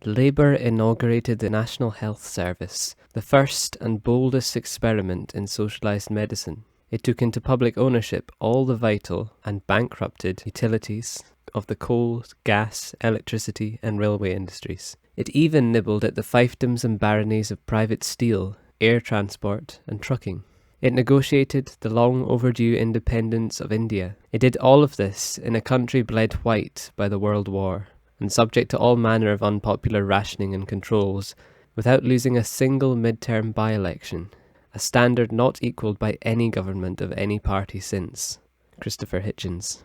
Labour inaugurated the National Health Service, the first and boldest experiment in socialised medicine. It took into public ownership all the vital and bankrupted utilities of the coal, gas, electricity and railway industries. It even nibbled at the fiefdoms and baronies of private steel, air transport and trucking. It negotiated the long overdue independence of India. It did all of this in a country bled white by the World War, and subject to all manner of unpopular rationing and controls, without losing a single mid-term by-election, a standard not equalled by any government of any party since. Christopher Hitchens.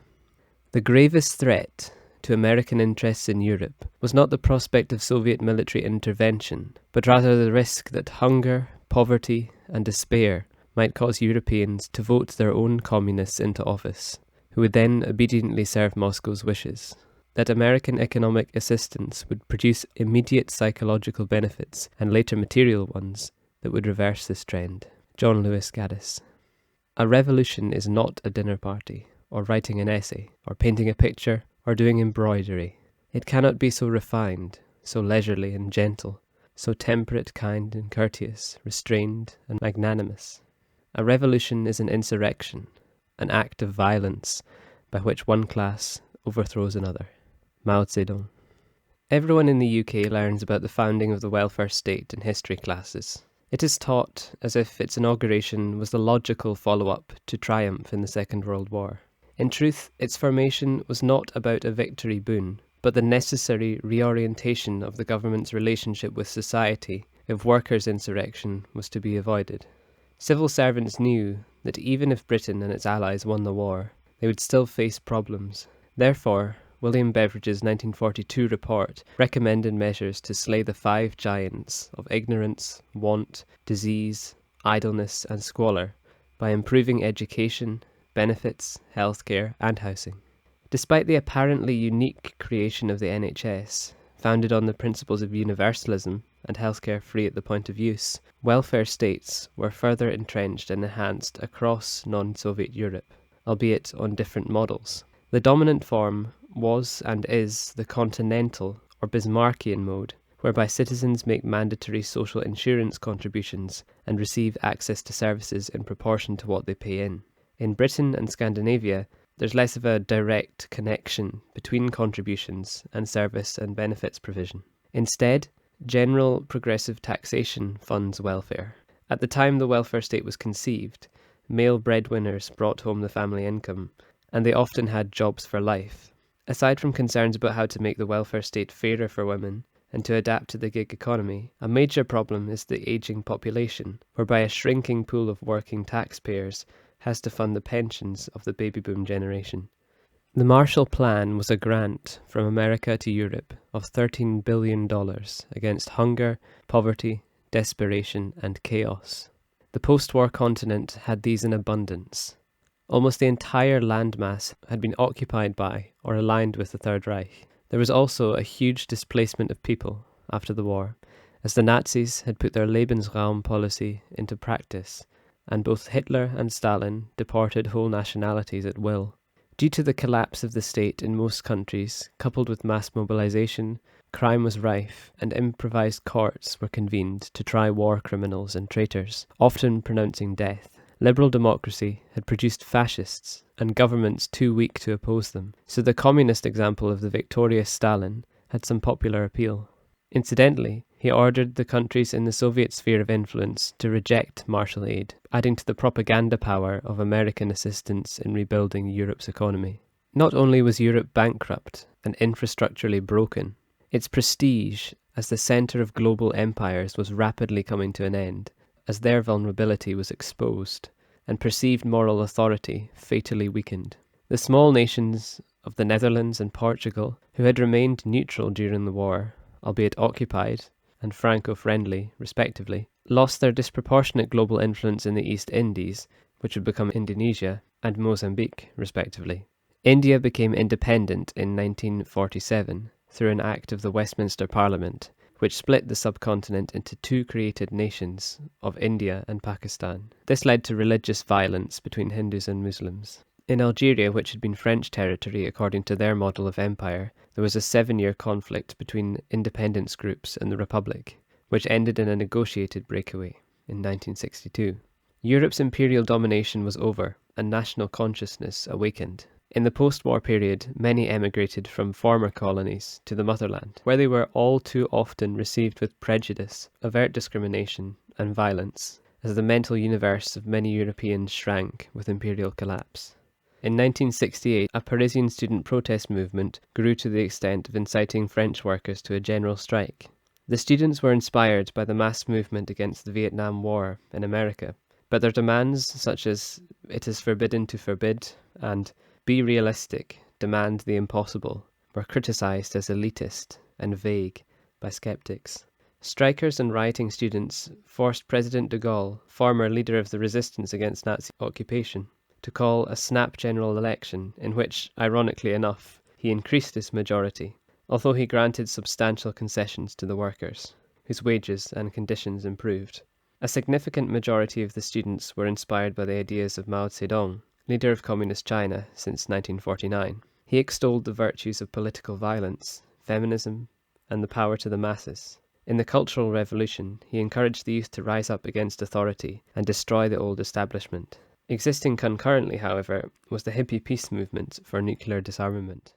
The gravest threat to American interests in Europe was not the prospect of Soviet military intervention, but rather the risk that hunger, poverty, and despair might cause Europeans to vote their own communists into office, who would then obediently serve Moscow's wishes. That American economic assistance would produce immediate psychological benefits and later material ones that would reverse this trend. John Lewis Gaddis. A revolution is not a dinner party, or writing an essay, or painting a picture, or doing embroidery. It cannot be so refined, so leisurely and gentle, so temperate, kind and courteous, restrained and magnanimous. A revolution is an insurrection, an act of violence by which one class overthrows another. Mao Zedong. Everyone in the UK learns about the founding of the welfare state in history classes. It is taught as if its inauguration was the logical follow-up to triumph in the Second World War. In truth, its formation was not about a victory boon, but the necessary reorientation of the government's relationship with society if workers' insurrection was to be avoided. Civil servants knew that even if Britain and its allies won the war, they would still face problems. Therefore, William Beveridge's 1942 report recommended measures to slay the 5 giants of ignorance, want, disease, idleness and squalor by improving education, benefits, healthcare and housing. Despite the apparently unique creation of the NHS, founded on the principles of universalism and healthcare free at the point of use, welfare states were further entrenched and enhanced across non-Soviet Europe, albeit on different models. The dominant form was and is the continental or Bismarckian mode, whereby citizens make mandatory social insurance contributions and receive access to services in proportion to what they pay in. In Britain and Scandinavia, there's less of a direct connection between contributions and service and benefits provision. Instead, general progressive taxation funds welfare. At the time the welfare state was conceived, male breadwinners brought home the family income, and they often had jobs for life. Aside from concerns about how to make the welfare state fairer for women and to adapt to the gig economy, a major problem is the ageing population, whereby a shrinking pool of working taxpayers has to fund the pensions of the baby boom generation. The Marshall Plan was a grant from America to Europe of $13 billion against hunger, poverty, desperation, and chaos. The post-war continent had these in abundance. Almost the entire landmass had been occupied by or aligned with the Third Reich. There was also a huge displacement of people after the war, as the Nazis had put their Lebensraum policy into practice, and both Hitler and Stalin deported whole nationalities at will. Due to the collapse of the state in most countries, coupled with mass mobilization, crime was rife, and improvised courts were convened to try war criminals and traitors, often pronouncing death. Liberal democracy had produced fascists, and governments too weak to oppose them, so the communist example of the victorious Stalin had some popular appeal. Incidentally, he ordered the countries in the Soviet sphere of influence to reject Marshall aid, adding to the propaganda power of American assistance in rebuilding Europe's economy. Not only was Europe bankrupt and infrastructurally broken, its prestige as the centre of global empires was rapidly coming to an end, as their vulnerability was exposed, and perceived moral authority fatally weakened. The small nations of the Netherlands and Portugal, who had remained neutral during the war, albeit occupied and Franco-friendly, respectively, lost their disproportionate global influence in the East Indies, which would become Indonesia, and Mozambique, respectively. India became independent in 1947 through an act of the Westminster Parliament, which split the subcontinent into 2 created nations of India and Pakistan. This led to religious violence between Hindus and Muslims. In Algeria, which had been French territory according to their model of empire, there was a 7-year conflict between independence groups and the Republic, which ended in a negotiated breakaway in 1962. Europe's imperial domination was over, and national consciousness awakened. In the post-war period, many emigrated from former colonies to the motherland, where they were all too often received with prejudice, overt discrimination, and violence, as the mental universe of many Europeans shrank with imperial collapse. In 1968, a Parisian student protest movement grew to the extent of inciting French workers to a general strike. The students were inspired by the mass movement against the Vietnam War in America, but their demands, such as "it is forbidden to forbid" and "be realistic, demand the impossible," were criticized as elitist and vague by skeptics. Strikers and rioting students forced President de Gaulle, former leader of the resistance against Nazi occupation, to call a snap general election in which, ironically enough, he increased his majority, although he granted substantial concessions to the workers, whose wages and conditions improved. A significant majority of the students were inspired by the ideas of Mao Zedong, leader of Communist China since 1949. He extolled the virtues of political violence, feminism, and the power to the masses. In the Cultural Revolution, he encouraged the youth to rise up against authority and destroy the old establishment. Existing concurrently, however, was the hippie peace movement for nuclear disarmament.